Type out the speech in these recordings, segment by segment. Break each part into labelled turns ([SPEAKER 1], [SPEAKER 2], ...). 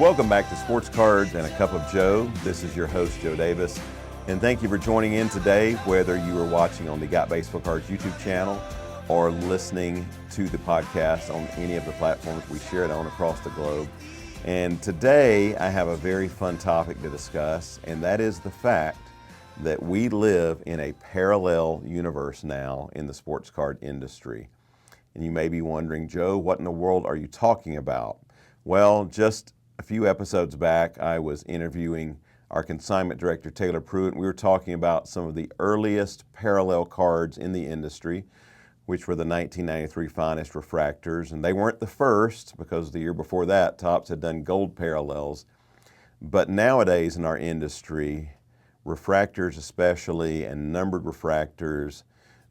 [SPEAKER 1] Welcome back to Sports Cards and a Cup of Joe. This is your host, Joe Davis. And thank you for joining in today, whether you are watching on the Got Baseball Cards YouTube channel or listening to the podcast on any of the platforms we share it on across the globe. And today I have a very fun topic to discuss, and that is the fact that we live in a parallel universe now in the sports card industry. And you may be wondering, Joe, what in the world are you talking about? Well, just a few episodes back, I was interviewing our consignment director, Taylor Pruitt, and we were talking about some of the earliest parallel cards in the industry, which were the 1993 finest refractors. And they weren't the first, because the year before that, Topps had done gold parallels. But nowadays in our industry, refractors especially, and numbered refractors,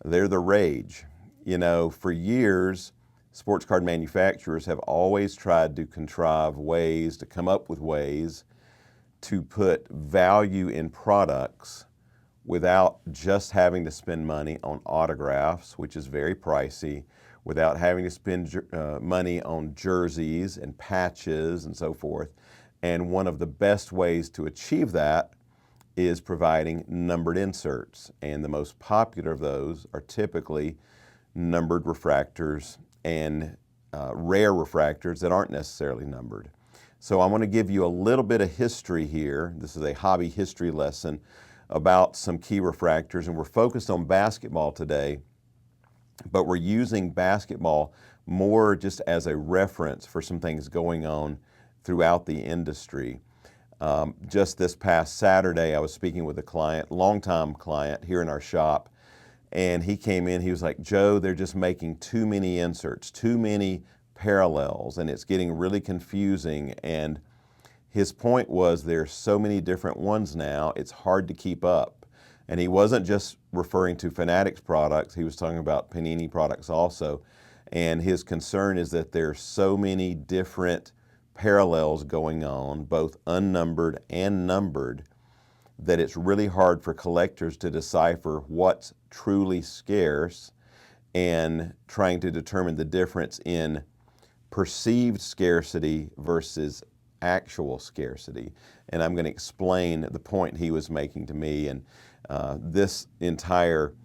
[SPEAKER 1] they're the rage. You know, for years, sports card manufacturers have always tried to contrive ways, to come up with ways to put value in products without just having to spend money on autographs, which is very pricey, without having to spend money on jerseys and patches and so forth. And one of the best ways to achieve that is providing numbered inserts. And the most popular of those are typically numbered refractors and rare refractors that aren't necessarily numbered. So I want to give you a little bit of history here. This is a hobby history lesson about some key refractors, and we're focused on basketball today, but we're using basketball more just as a reference for some things going on throughout the industry. Just this past Saturday, I was speaking with a client, longtime client here in our shop, and he came in, he was like, Joe, they're just making too many inserts, too many parallels, and it's getting really confusing. And his point was there's so many different ones now, it's hard to keep up. And he wasn't just referring to Fanatics products, he was talking about Panini products also. And his concern is that there's so many different parallels going on, both unnumbered and numbered, that it's really hard for collectors to decipher what's truly scarce and trying to determine the difference in perceived scarcity versus actual scarcity. And I'm going to explain the point he was making to me. And this entire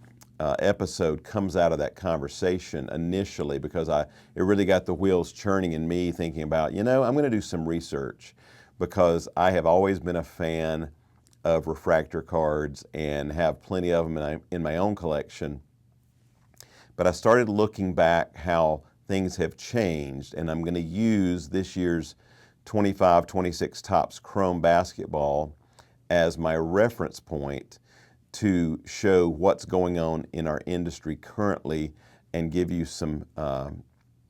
[SPEAKER 1] episode comes out of that conversation initially because it really got the wheels churning in me thinking about, you know, I'm going to do some research because I have always been a fan of refractor cards and have plenty of them in my own collection. But I started looking back how things have changed, and I'm going to use this year's 25-26 Topps Chrome basketball as my reference point to show what's going on in our industry currently and give you some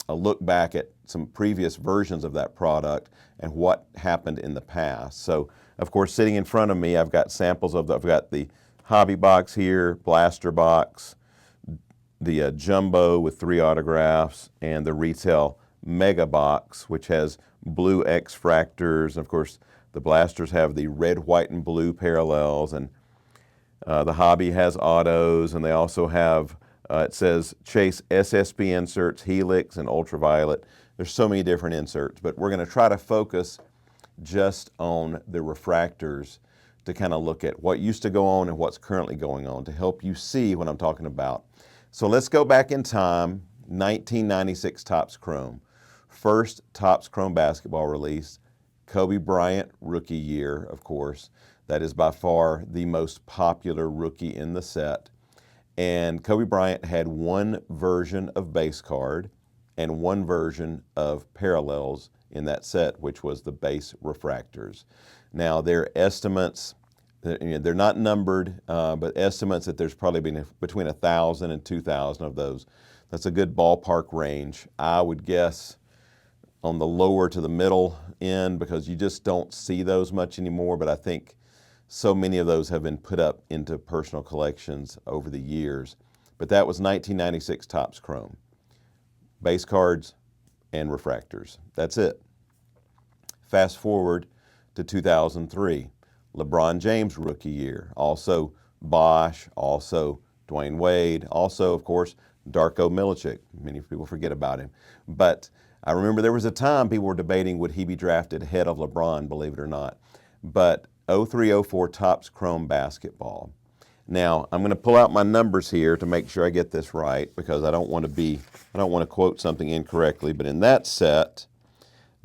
[SPEAKER 1] a look back at some previous versions of that product and what happened in the past. So, of course, sitting in front of me, I've got samples of I've got the hobby box here, blaster box, the jumbo with 3 autographs, and the retail mega box, which has blue X-fractors. Of course, the blasters have the red, white, and blue parallels, and the hobby has autos, and they also have, it says Chase SSP inserts, Helix, and Ultraviolet. There's so many different inserts, but we're going to try to focus just on the refractors to kind of look at what used to go on and what's currently going on to help you see what I'm talking about. So let's go back in time, 1996 Topps Chrome. First Topps Chrome basketball release, Kobe Bryant rookie year, of course. That is by far the most popular rookie in the set. And Kobe Bryant had one version of base card and one version of parallels in that set, which was the base refractors. Now, their estimates, they're not numbered, but estimates that there's probably been between 1,000 and 2,000 of those. That's a good ballpark range. I would guess on the lower to the middle end because you just don't see those much anymore, but I think so many of those have been put up into personal collections over the years. But that was 1996 Topps Chrome. Base cards and refractors. That's it. Fast forward to 2003, LeBron James rookie year. Also Bosch, also Dwayne Wade, also, of course, Darko Milicic. Many people forget about him. But I remember there was a time people were debating would he be drafted ahead of LeBron, believe it or not. But 03-04 Topps Chrome basketball. Now, I'm going to pull out my numbers here to make sure I get this right, because I don't want to quote something incorrectly, but in that set,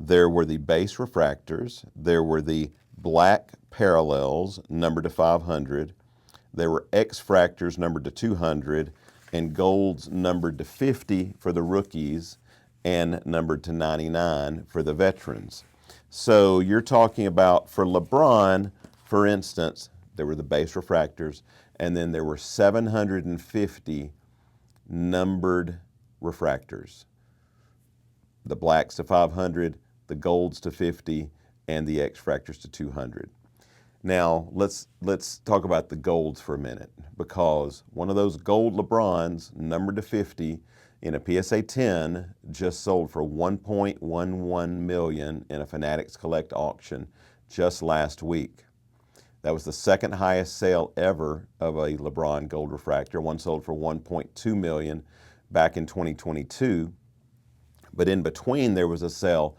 [SPEAKER 1] there were the base refractors, there were the black parallels numbered to 500, there were X-fractors numbered to 200, and golds numbered to 50 for the rookies and numbered to 99 for the veterans. So you're talking about, for LeBron, for instance, there were the base refractors, and then there were 750 numbered refractors. The blacks to 500, the golds to 50, and the X-fractors to 200. Now, let's talk about the golds for a minute, because one of those gold LeBrons, numbered to 50, in a PSA 10, just sold for $1.11 million in a Fanatics Collect auction just last week. That was the second highest sale ever of a LeBron gold refractor. One sold for $1.2 million back in 2022. But in between, there was a sale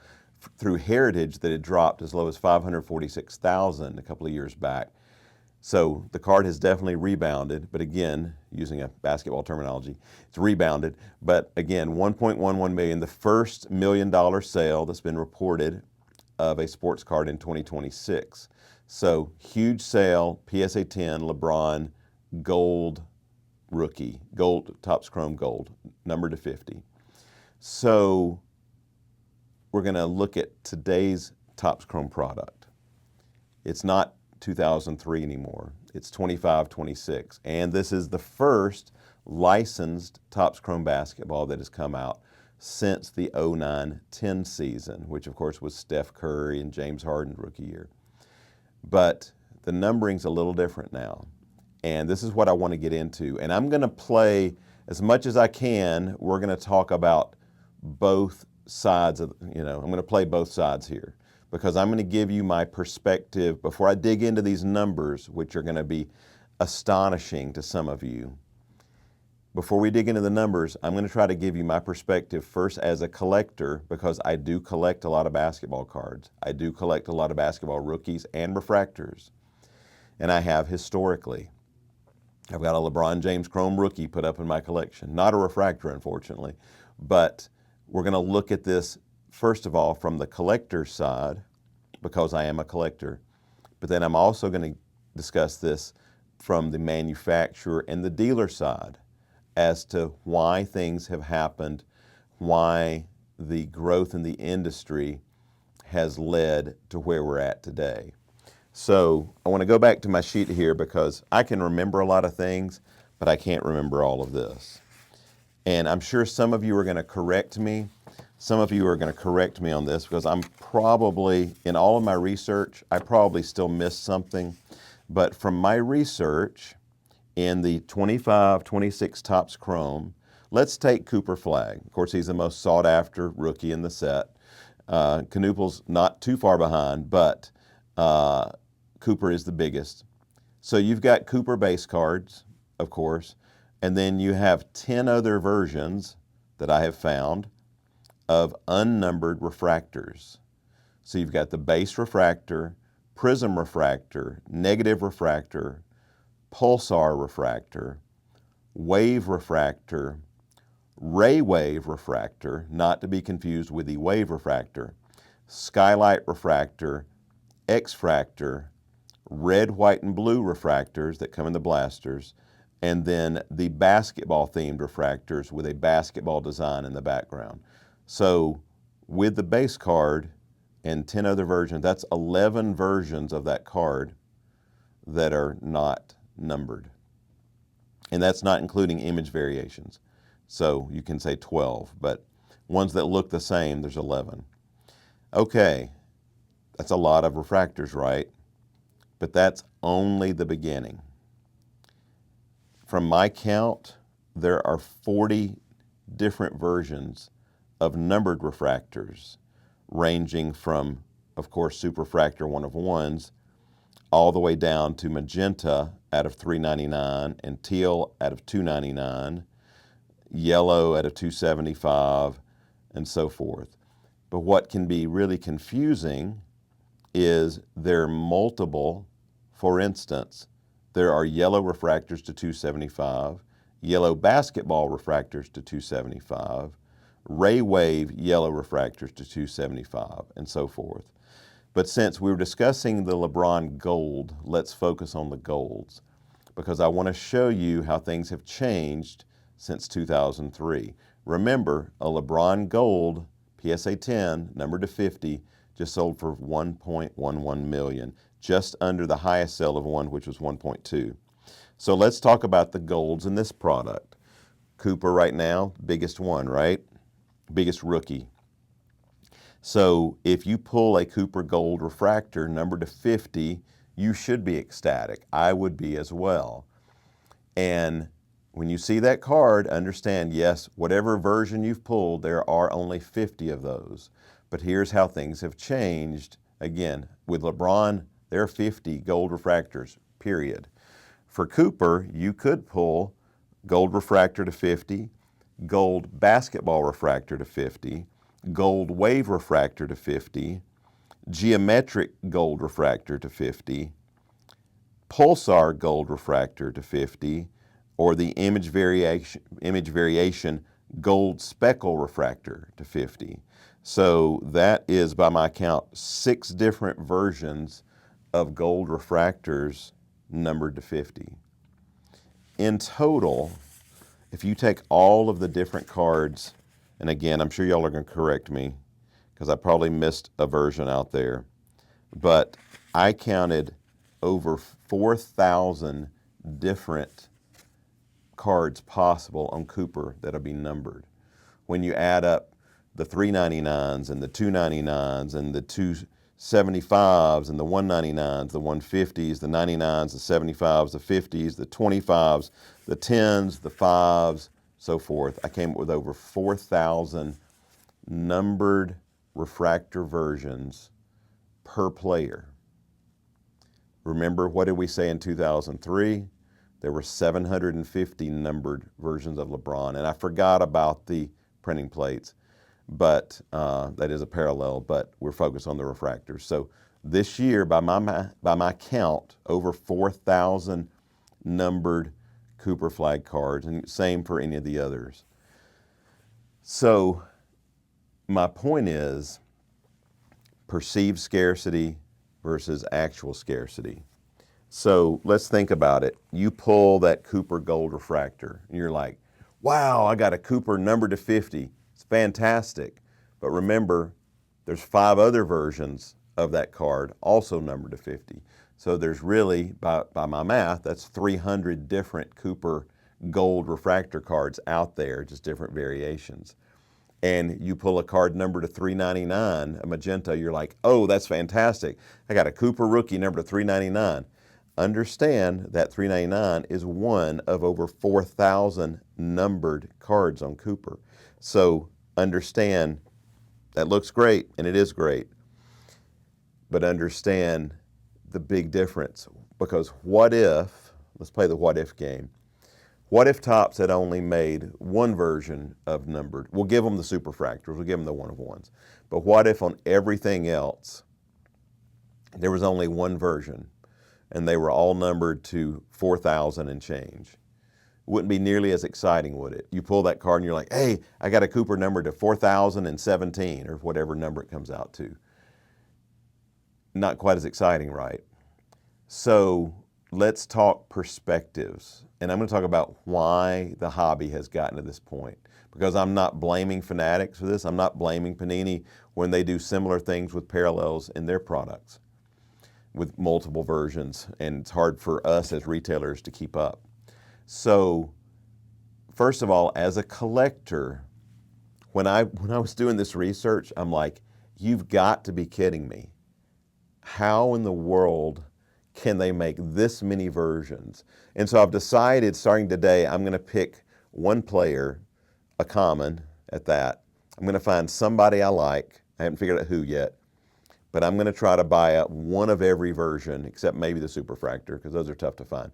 [SPEAKER 1] through Heritage that had dropped as low as $546,000 a couple of years back. So the card has definitely rebounded, but again, using a basketball terminology, it's rebounded. But again, $1.11 million, the first $1 million sale that's been reported of a sports card in 2026. So huge sale, PSA 10, LeBron, gold rookie, gold, Topps Chrome gold, numbered to 50. So we're going to look at today's Topps Chrome product. It's not 2003 anymore. It's 25-26. And this is the first licensed Topps Chrome basketball that has come out since the 09-10 season, which of course was Steph Curry and James Harden's rookie year. But the numbering's a little different now. And this is what I want to get into. And I'm going to play, as much as I can, we're going to talk about both sides of, I'm going to play both sides here, because I'm going to give you my perspective before I dig into these numbers, which are going to be astonishing to some of you. Before we dig into the numbers, I'm going to try to give you my perspective first as a collector, because I do collect a lot of basketball cards. I do collect a lot of basketball rookies and refractors. And I have historically. I've got a LeBron James Chrome rookie put up in my collection. Not a refractor, unfortunately. But we're going to look at this, first of all, from the collector's side, because I am a collector. But then I'm also going to discuss this from the manufacturer and the dealer side, as to why things have happened, why the growth in the industry has led to where we're at today. So I want to go back to my sheet here, because I can remember a lot of things, but I can't remember all of this. And I'm sure some of you are going to correct me. Some of you are going to correct me on this, because I'm probably, in all of my research, I probably still missed something. But from my research, in the 25-26 Topps Chrome, let's take Cooper Flagg. Of course, he's the most sought-after rookie in the set. Canoople's not too far behind, but Cooper is the biggest. So you've got Cooper base cards, of course, and then you have 10 other versions that I have found of unnumbered refractors. So you've got the base refractor, prism refractor, negative refractor, pulsar refractor, wave refractor, ray wave refractor, not to be confused with the wave refractor, skylight refractor, X-fractor, red, white, and blue refractors that come in the blasters, and then the basketball-themed refractors with a basketball design in the background. So with the base card and 10 other versions, that's 11 versions of that card that are not numbered. And that's not including image variations. So you can say 12, but ones that look the same, there's 11. Okay, that's a lot of refractors, right? But that's only the beginning. From my count, there are 40 different versions of numbered refractors, ranging from, of course, super refractor 1-of-1s, all the way down to magenta out of $3.99 and teal out of $2.99, yellow out of $2.75, and so forth. But what can be really confusing is they're multiple. For instance, there are yellow refractors to 275, yellow basketball refractors to 275, ray wave yellow refractors to 275, and so forth. But since we were discussing the LeBron Gold, let's focus on the golds, because I want to show you how things have changed since 2003. Remember, a LeBron Gold PSA 10, numbered to 50, just sold for $1.11 million, just under the highest sale of one, which was 1.2. So let's talk about the golds in this product. Cooper right now, biggest one, right? Biggest rookie. So if you pull a Cooper Gold refractor numbered to 50, you should be ecstatic. I would be as well. And when you see that card, understand, yes, whatever version you've pulled, there are only 50 of those. But here's how things have changed. Again, with LeBron, there are 50 gold refractors, period. For Cooper, you could pull gold refractor to 50, gold basketball refractor to 50, gold wave refractor to 50, geometric gold refractor to 50, pulsar gold refractor to 50, or the image variation gold speckle refractor to 50. So that is, by my count, 6 different versions of gold refractors numbered to 50. In total, if you take all of the different cards, and again, I'm sure y'all are going to correct me because I probably missed a version out there, but I counted over 4,000 different cards possible on Cooper that'll be numbered. When you add up the 399s and the 299s and the 275s and the 199s, the 150s, the 99s, the 75s, the 50s, the 25s, the 10s, the 5s, so forth, I came up with over 4,000 numbered refractor versions per player. Remember, what did we say in 2003? There were 750 numbered versions of LeBron, and I forgot about the printing plates, but that is a parallel, but we're focused on the refractors. So this year, by my count, over 4,000 numbered Cooper flag cards, and same for any of the others. So my point is perceived scarcity versus actual scarcity. So let's think about it. You pull that Cooper Gold refractor, and you're like, wow, I got a Cooper numbered to 50. It's fantastic. But remember, there's 5 other versions of that card also numbered to 50. So there's really, by my math, that's 300 different Cooper Gold refractor cards out there, just different variations. And you pull a card numbered to 399, a magenta, you're like, oh, that's fantastic. I got a Cooper rookie numbered to 399. Understand that 399 is one of over 4,000 numbered cards on Cooper. So understand that looks great, and it is great, but understand the big difference. Because what if, let's play the what if game. What if Topps had only made one version of numbered? We'll give them the superfractors, we'll give them the 1 of 1s. But what if on everything else, there was only one version, and they were all numbered to 4,000 and change? It wouldn't be nearly as exciting, would it? You pull that card and you're like, hey, I got a Cooper numbered to 4,017, or whatever number it comes out to. Not quite as exciting, right? So let's talk perspectives. And I'm going to talk about why the hobby has gotten to this point. Because I'm not blaming Fanatics for this. I'm not blaming Panini when they do similar things with parallels in their products with multiple versions. And it's hard for us as retailers to keep up. So first of all, as a collector, when I was doing this research, I'm like, you've got to be kidding me. How in the world can they make this many versions? And so I've decided, starting today, I'm going to pick one player, a common at that. I'm going to find somebody I like. I haven't figured out who yet, but I'm going to try to buy up one of every version, except maybe the superfractor, because those are tough to find.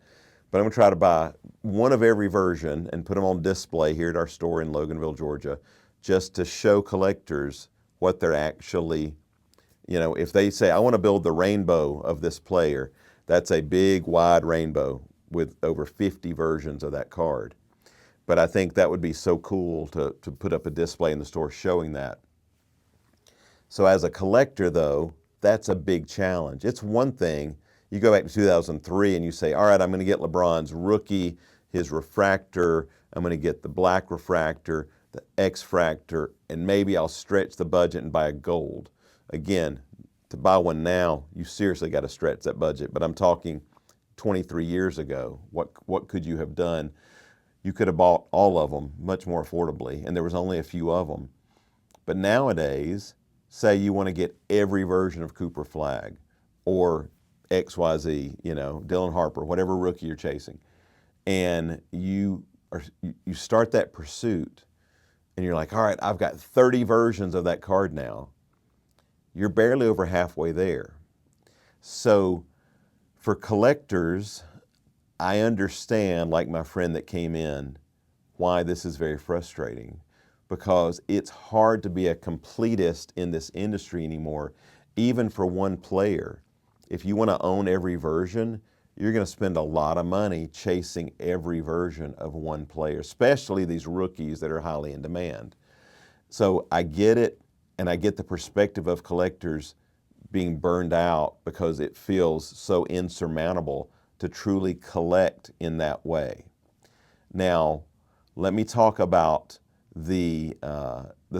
[SPEAKER 1] But I'm going to try to buy one of every version and put them on display here at our store in Loganville, Georgia, just to show collectors what they're actually, if they say, I want to build the rainbow of this player, that's a big, wide rainbow with over 50 versions of that card. But I think that would be so cool to put up a display in the store showing that. So as a collector, though, that's a big challenge. It's one thing, you go back to 2003 and you say, all right, I'm going to get LeBron's rookie, his refractor, I'm going to get the black refractor, the X-fractor, and maybe I'll stretch the budget and buy a gold. Again, to buy one now, you seriously got to stretch that budget. But I'm talking 23 years ago. What could you have done? You could have bought all of them much more affordably, and there was only a few of them. But nowadays, say you want to get every version of Cooper Flag or XYZ, Dylan Harper, whatever rookie you're chasing, and you start that pursuit, and you're like, all right, I've got 30 versions of that card now. You're barely over halfway there. So for collectors, I understand, like my friend that came in, why this is very frustrating, because it's hard to be a completist in this industry anymore, even for one player. If you want to own every version, you're going to spend a lot of money chasing every version of one player, especially these rookies that are highly in demand. So I get it, and I get the perspective of collectors being burned out because it feels so insurmountable to truly collect in that way. Now, let me talk about the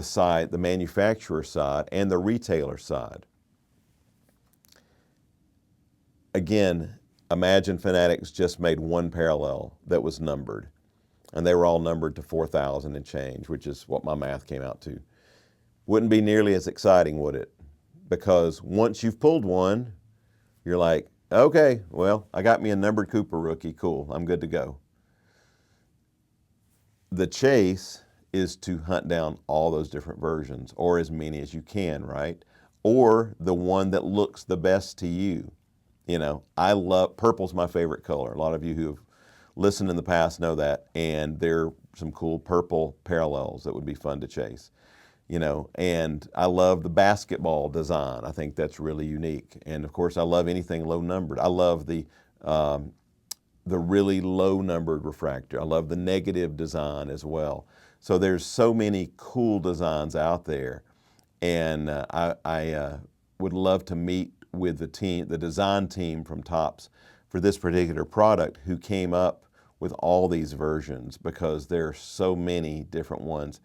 [SPEAKER 1] side, the manufacturer side and the retailer side. Again, imagine Fanatics just made one parallel that was numbered, and they were all numbered to 4,000 and change, which is what my math came out to. Wouldn't be nearly as exciting, would it? Because once you've pulled one, you're like, okay, well, I got me a numbered Cooper rookie, cool, I'm good to go. The chase is to hunt down all those different versions, or as many as you can, right? Or the one that looks the best to you. I love, purple's my favorite color. A lot of you who have listened in the past know that, and there are some cool purple parallels that would be fun to chase. And I love the basketball design. I think that's really unique. And of course, I love anything low numbered. I love the really low numbered refractor. I love the negative design as well. So there's so many cool designs out there. And I would love to meet with the team, the design team from Topps for this particular product, who came up with all these versions, because there are so many different ones.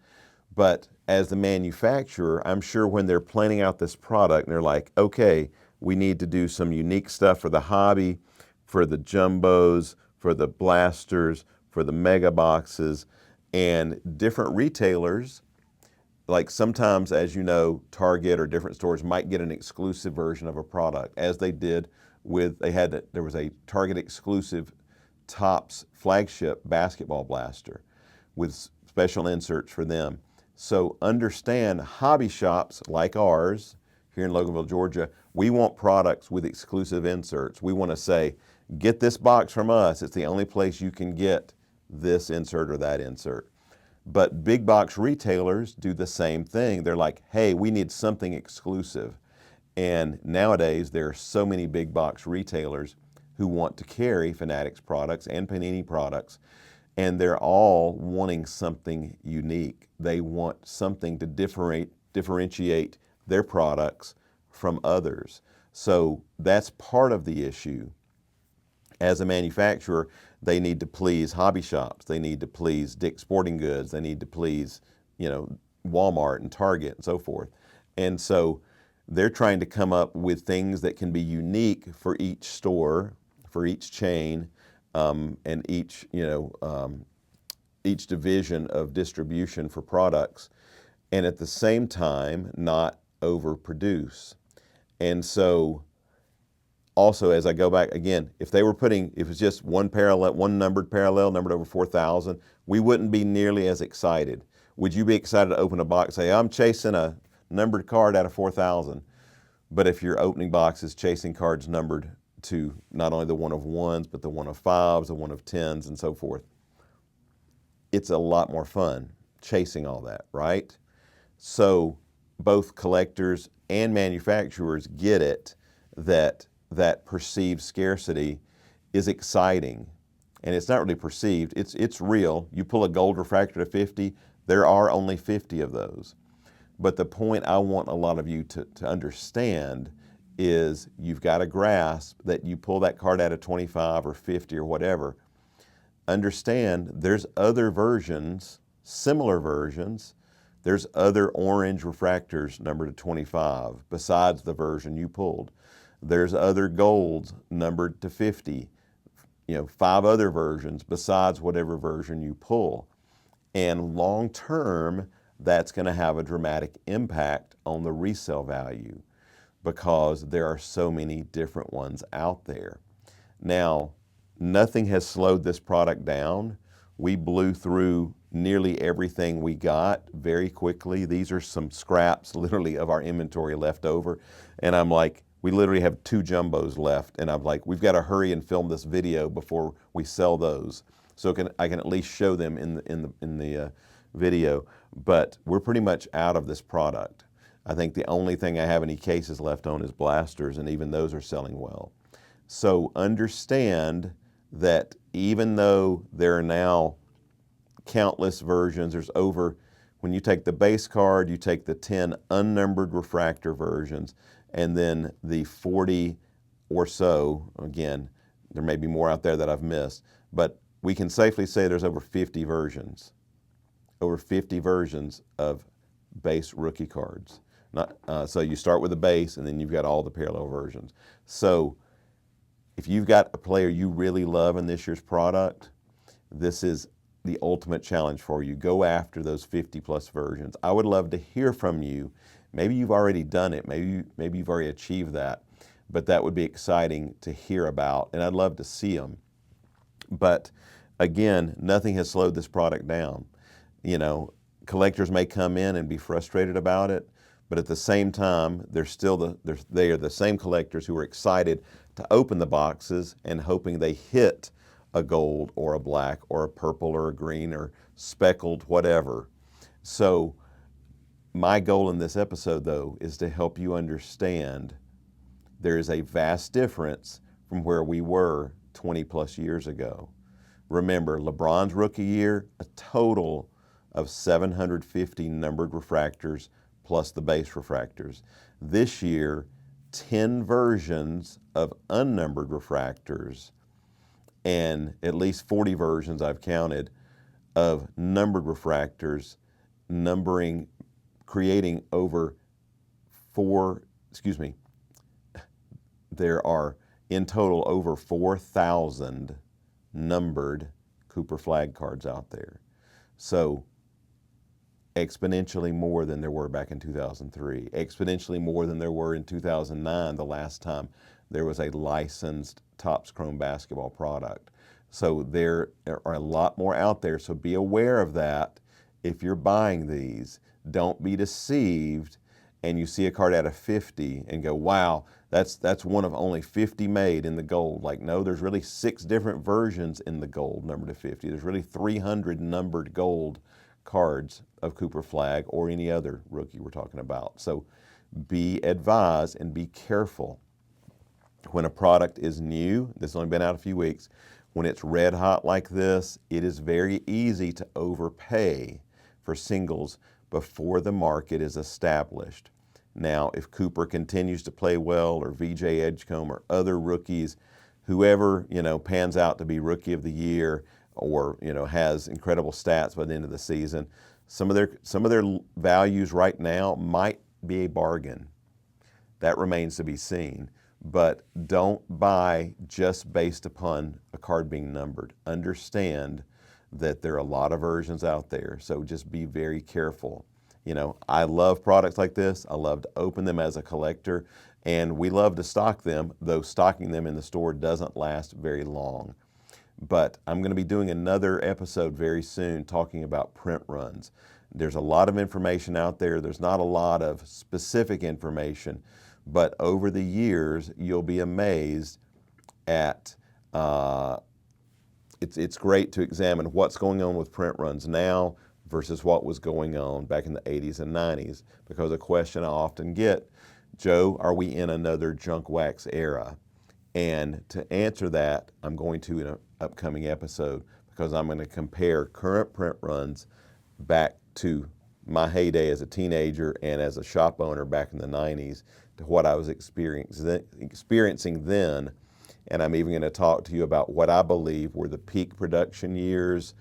[SPEAKER 1] But as the manufacturer, I'm sure when they're planning out this product, and they're like, okay, we need to do some unique stuff for the hobby, for the jumbos, for the blasters, for the mega boxes, and different retailers, like sometimes, as you know, Target or different stores might get an exclusive version of a product, as they did with, there was a Target exclusive Topps flagship basketball blaster with special inserts for them. So understand, hobby shops like ours here in Loganville, Georgia, we want products with exclusive inserts. We want to say, get this box from us. It's the only place you can get this insert or that insert. But big box retailers do the same thing. They're like, hey, we need something exclusive. And nowadays, there are so many big box retailers who want to carry Fanatics products and Panini products, and they're all wanting something unique. They want something to differentiate their products from others. So that's part of the issue. As a manufacturer, they need to please hobby shops. They need to please Dick's Sporting Goods. They need to please, Walmart and Target and so forth. And so they're trying to come up with things that can be unique for each store, for each chain, and each division of distribution for products, and at the same time not overproduce. And so also, as I go back again, if it's just one numbered parallel, numbered over 4,000, we wouldn't be nearly as excited. Would you be excited to open a box, say, I'm chasing a numbered card out of 4,000? But if your opening box is chasing cards numbered to not only the one of ones, but the one of fives, the one of tens, and so forth, it's a lot more fun chasing all that, right? So both collectors and manufacturers get it, that perceived scarcity is exciting. And it's not really perceived, it's real. You pull a gold refractor to 50, there are only 50 of those. But the point I want a lot of you to understand is you've got to grasp that you pull that card out of 25 or 50 or whatever. Understand there's other versions, similar versions. There's other orange refractors numbered to 25 besides the version you pulled. There's other golds numbered to 50. 5 other versions besides whatever version you pull. And long term, that's going to have a dramatic impact on the resale value because there are so many different ones out there. Now, nothing has slowed this product down. We blew through nearly everything we got very quickly. These are some scraps literally of our inventory left over. And I'm like, we literally have 2 jumbos left. And I'm like, we've got to hurry and film this video before we sell those. So I can at least show them in the video. But we're pretty much out of this product. I think the only thing I have any cases left on is blasters, and even those are selling well. So understand that even though there are now countless versions, there's over, when you take the base card, you take the 10 unnumbered refractor versions, and then the 40 or so, again, there may be more out there that I've missed, but we can safely say there's over 50 versions. Over 50 versions of base rookie cards. So you start with the base, and then you've got all the parallel versions. So if you've got a player you really love in this year's product, this is the ultimate challenge for you. Go after those 50 plus versions. I would love to hear from you. Maybe you've already done it. Maybe you've already achieved that. But that would be exciting to hear about, and I'd love to see them. But again, nothing has slowed this product down. Collectors may come in and be frustrated about it, but at the same time, they are the same collectors who are excited to open the boxes and hoping they hit a gold or a black or a purple or a green or speckled, whatever. So my goal in this episode, though, is to help you understand there is a vast difference from where we were 20 plus years ago. Remember, LeBron's rookie year, a total of 750 numbered refractors plus the base refractors. This year, 10 versions of unnumbered refractors and at least 40 versions I've counted of numbered refractors, creating over there are in total over 4,000 numbered Cooper flag cards out there. So exponentially more than there were back in 2003, exponentially more than there were in 2009, the last time there was a licensed Topps Chrome basketball product. So there are a lot more out there, so be aware of that if you're buying these. Don't be deceived and you see a card out of 50 and go, wow, that's one of only 50 made in the gold. Like, no, there's really 6 different versions in the gold numbered to 50. There's really 300 numbered gold cards of Cooper flag or any other rookie we're talking about. So be advised and be careful. When a product is new, this has only been out a few weeks, when it's red hot like this, it is very easy to overpay for singles before the market is established. Now, if Cooper continues to play well, or VJ Edgecombe or other rookies, whoever, pans out to be Rookie of the Year, or has incredible stats by the end of the season, some of their values right now might be a bargain. That remains to be seen. But don't buy just based upon a card being numbered. Understand that there are a lot of versions out there, so just be very careful. I love products like this. I love to open them as a collector, and we love to stock them, though stocking them in the store doesn't last very long. But I'm going to be doing another episode very soon talking about print runs. There's a lot of information out there. There's not a lot of specific information, but over the years, you'll be amazed at, it's great to examine what's going on with print runs now versus what was going on back in the 80s and 90s. Because a question I often get, Joe, are we in another junk wax era? And to answer that, I'm going to in an upcoming episode, because I'm going to compare current print runs back to my heyday as a teenager and as a shop owner back in the 90s to what I was experiencing then. And I'm even going to talk to you about what I believe were the peak production years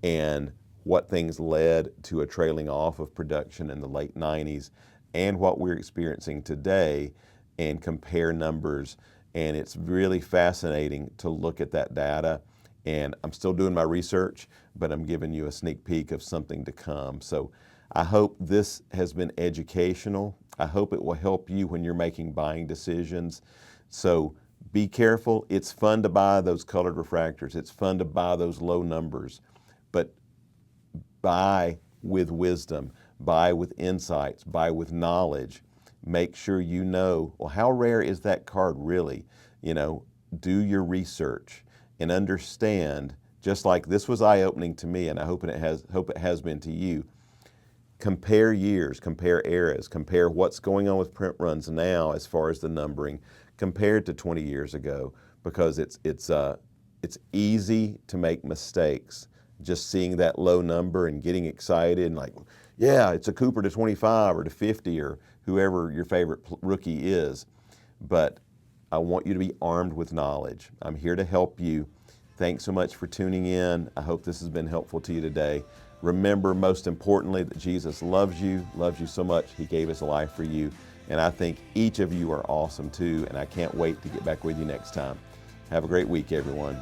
[SPEAKER 1] and what things led to a trailing off of production in the late 90s and what we're experiencing today, and compare numbers. And it's really fascinating to look at that data. And I'm still doing my research, but I'm giving you a sneak peek of something to come. So I hope this has been educational. I hope it will help you when you're making buying decisions. So be careful. It's fun to buy those colored refractors. It's fun to buy those low numbers, but buy with wisdom, buy with insights, buy with knowledge. Make sure you know, well, how rare is that card really? Do your research and understand, just like this was eye-opening to me, and I hope it has been to you. Compare years, compare eras, compare what's going on with print runs now as far as the numbering compared to 20 years ago, because it's easy to make mistakes just seeing that low number and getting excited and like, yeah, it's a Cooper to 25 or to 50 or whoever your favorite rookie is. But I want you to be armed with knowledge. I'm here to help you. Thanks so much for tuning in. I hope this has been helpful to you today. Remember, most importantly, that Jesus loves you so much, he gave his life for you. And I think each of you are awesome too, and I can't wait to get back with you next time. Have a great week, everyone.